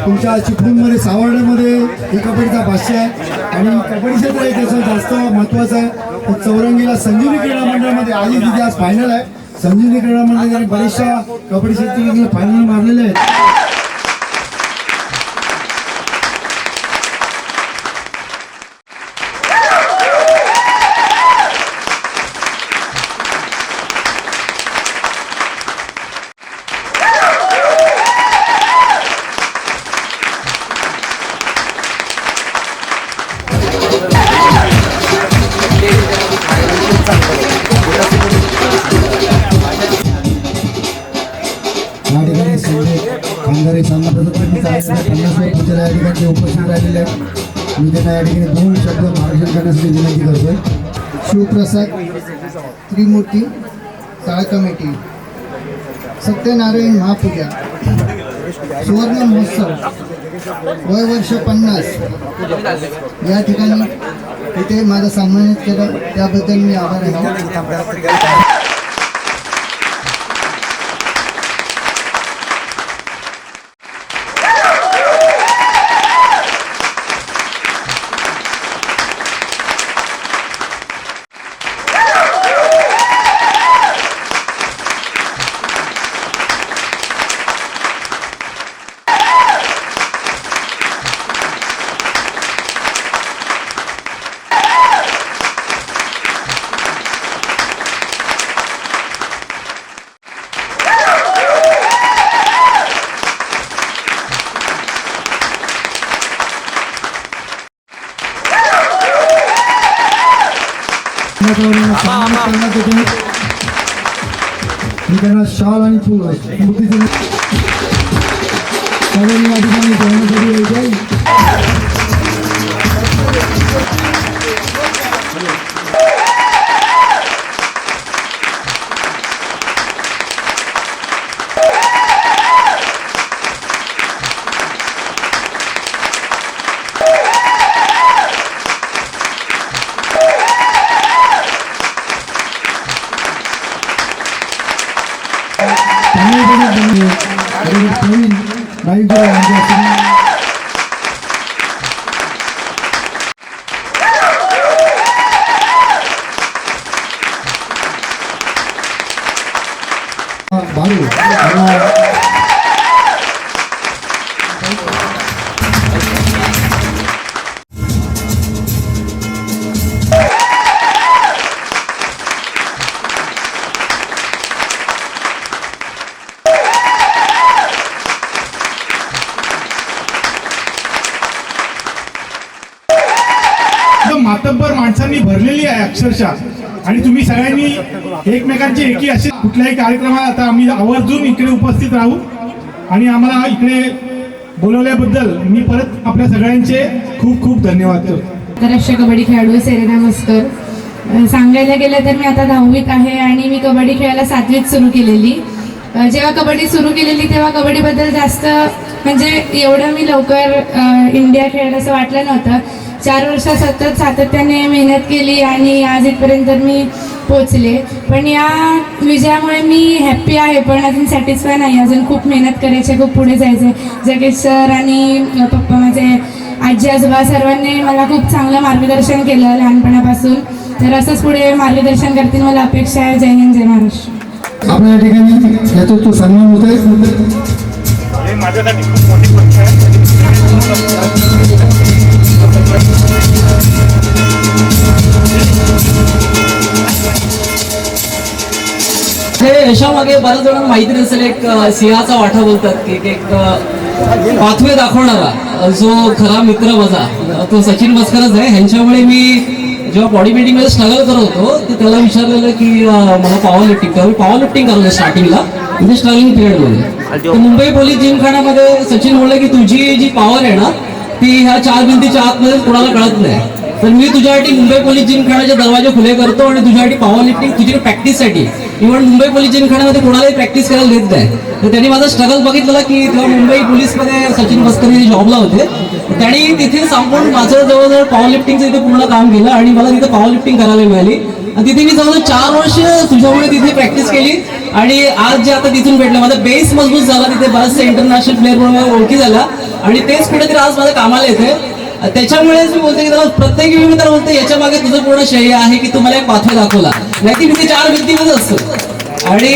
तुमच्या चिपळूणमध्ये सावर्ड्यामध्ये ही कबड्डीचा बादशाह आहे आणि कबड्डी क्षेत्र हे त्याचं जास्त महत्त्वाचं आहे. तर चौरंगीला संजीवनी क्रीडा मंडळामध्ये आधी तिथे आज फायनल आहे. संजीवनी क्रीडा मंडळाने बरेचशा कबड्डी क्षेत्रामध्ये फायनल मारलेले आहेत. या ठिकाणी खानदारी या ठिकाणी उपस्थित राहिलेले आहेत. मी त्यांना या ठिकाणी 2 शब्द मार्गदर्शन करण्यासाठी विनंती करतोय. शिवप्रसाद त्रिमूर्ती चाळ कमिटी सत्यनारायण महापूजा सुवर्ण महोत्सव वय वर्ष 50 या ठिकाणी इथे माझा सन्मानित केलं त्याबद्दल मी आभार आहे. मी त्यांना शाल आणि फुल मूर्तीचे सर्वांनी या ठिकाणी जेवणासाठी यायचे. मातब्बर माणसांनी भरलेली आहे अक्षरशः आणि तुम्ही सगळ्यांनी एकमेकांची एकी असे कुठल्याही कार्यक्रमात आता आम्ही आवर्जून इकडे उपस्थित राहू आणि आम्हाला इकडे बोलवल्याबद्दल मी परत आपल्या सगळ्यांचे खूप खूप धन्यवाद करतो. आंतरराष्ट्रीय कबड्डी खेळाडू सेरेना मस्कर. सांगायला गेलं तर मी आता 10वीत आहे आणि मी कबड्डी खेळायला 7वीत सुरू केलेली. जेव्हा कबड्डी सुरू केलेली तेव्हा कबड्डीबद्दल जास्त म्हणजे एवढं मी लवकर इंडिया खेळेल असं वाटलं नव्हतं. 4 वर्ष सतत सातत्याने मेहनत केली आणि आज इथपर्यंत मी पोचले. पण या विजयामुळे मी हॅप्पी आहे पण अजून सॅटिस्फाय नाही. अजून खूप मेहनत करायची, खूप पुढे जायचं. जगेश सर आणि पप्पा माझे आजी आजोबा सर्वांनी मला खूप चांगलं मार्गदर्शन केलं लहानपणापासून. तर असंच पुढे मार्गदर्शन करतील मला अपेक्षा आहे. जय हिंद, जय महाराष्ट्र. आपल्या या ठिकाणी याचा तो सन्मान होत आहे. माझ्यासाठी खूप मोठी गोष्ट आहे. यशामागे बऱ्याच जणांना माहिती नसेल एक सिंहाचा वाटा बोलतात की एक पाथवे दाखवणारा जो खरा मित्र माझा तो सचिन मस्करच आहे. ह्यांच्यामुळे मी जेव्हा बॉडी बिल्डिंगमध्ये स्ट्रगल करत होतो तर त्याला विचारलेलं की मला पॉवर लिफ्टिंग तेव्हा मी पॉवर लिफ्टिंग करत होतो स्टार्टिंगला म्हणजे स्ट्रगलिंग पिरियडमध्ये. तर मुंबई पोलीस जिमखान्यामध्ये सचिन बोलले की तुझी जी पॉवर आहे ना ती ह्या 4 भिंतीच्या आतमध्ये कोणाला कळत नाही, तर मी तुझ्यासाठी मुंबई पोलीस जिमखान्याचे दरवाजे खुले करतो आणि तुझ्यासाठी पॉवर लिफ्टिंग तुझी प्रॅक्टिससाठी इव्हन मुंबई पोलीस जिमखान्यामध्ये कोणालाही प्रॅक्टिस करायला देत नाही. तर त्यांनी माझा स्ट्रगल बघितलेला की तेव्हा मुंबई पोलीसमध्ये सचिन बस्करी जॉबला होते, त्यांनी तिथे संपूर्ण माझं जवळजवळ पॉवर लिफ्टिंगचं इथे पूर्ण काम केलं आणि मला तिथे पॉवर लिफ्टिंग करायला मिळाली आणि तिथे मी जवळजवळ 4 वर्ष तुझ्यामुळे तिथे प्रॅक्टिस केली आणि आज जे आता तिथून भेटलं माझा बेस मजबूत झाला, तिथे बरेचसे इंटरनॅशनल प्लेअर म्हणून ओळखी झाला आणि तेच कुठेतरी आज माझ्या कामाला येते. त्याच्यामुळेच मी बोलते की त्याला प्रत्येक वेळी मी तर बोलते याच्या मागे तुझं पूर्ण श्रेय आहे की तुम्हाला एक पाथवे दाखवला, नाही की मी ते 4 भिंतीमध्ये असतो आणि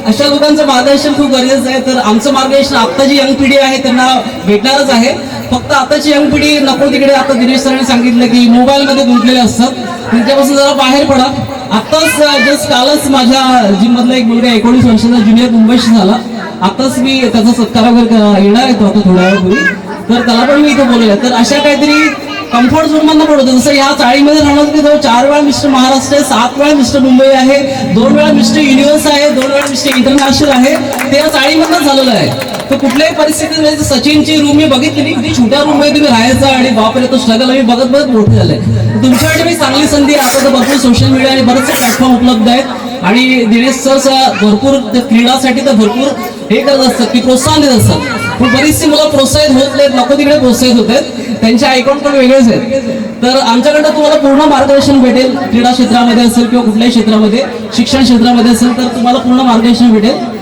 अशा लोकांचं मार्गदर्शन खूप गरजेचं आहे. तर आमचं मार्गदर्शन आता जी यंग पिढी आहे त्यांना भेटणारच आहे. फक्त आताची यंग पिढी नको तिकडे, आता दिनेश सरांनी सांगितलं की मोबाईलमध्ये गुंतलेले असतात, त्यांच्यापासून जरा बाहेर पडा. आताच जस्ट कालच माझ्या जिममधला एक मुलगा 19 वर्षाचा ज्युनियर मुंबईशी झाला, आताच मी त्याचा सत्कार वगैरे येणार येतो आता थोड्या वेळापूर्वी, तर त्याला पण मी इथे बोलवलं. तर अशा काहीतरी कम्फर्ट झोन मधनं पडतो, जसं या चाळीमध्ये राहणार की 4 वेळा मिस्टर महाराष्ट्र आहे, 7 वेळा मिस्टर मुंबई आहे, 2 वेळा मिस्टर युनिव्हर्स आहे, 2 वेळा मिस्टर इंटरनॅशनल आहे, ते या चाळीमधनं झालेलं आहे. तर कुठल्याही परिस्थितीत सचिनची रूम मी बघितली, किती छोट्या रूम मध्ये तुम्ही राहायचा आणि बापरे तो स्ट्रगल मी बघत मोठे झाले. तुमच्यासाठी मी चांगली संधी, आता तर भरपूर सोशल मीडिया आणि बरेचसे प्लॅटफॉर्म उपलब्ध आहेत आणि दिनेश सर भरपूर क्रीडासाठी तर भरपूर हे करत असतात की प्रोत्साहन देत असतात, पण बरीचशी मुलं प्रोत्साहित होत नाहीत, नको तिकडे प्रोत्साहित होत आहेत, त्यांचे आयकॉन पण वेगळेच आहेत. तर आमच्याकडनं तुम्हाला पूर्ण मार्गदर्शन भेटेल, क्रीडा क्षेत्रामध्ये असेल किंवा कुठल्याही क्षेत्रामध्ये, शिक्षण क्षेत्रामध्ये असेल तर तुम्हाला पूर्ण मार्गदर्शन भेटेल.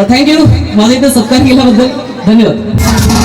थँक्यू माझा इथे सत्कार केल्याबद्दल, धन्यवाद.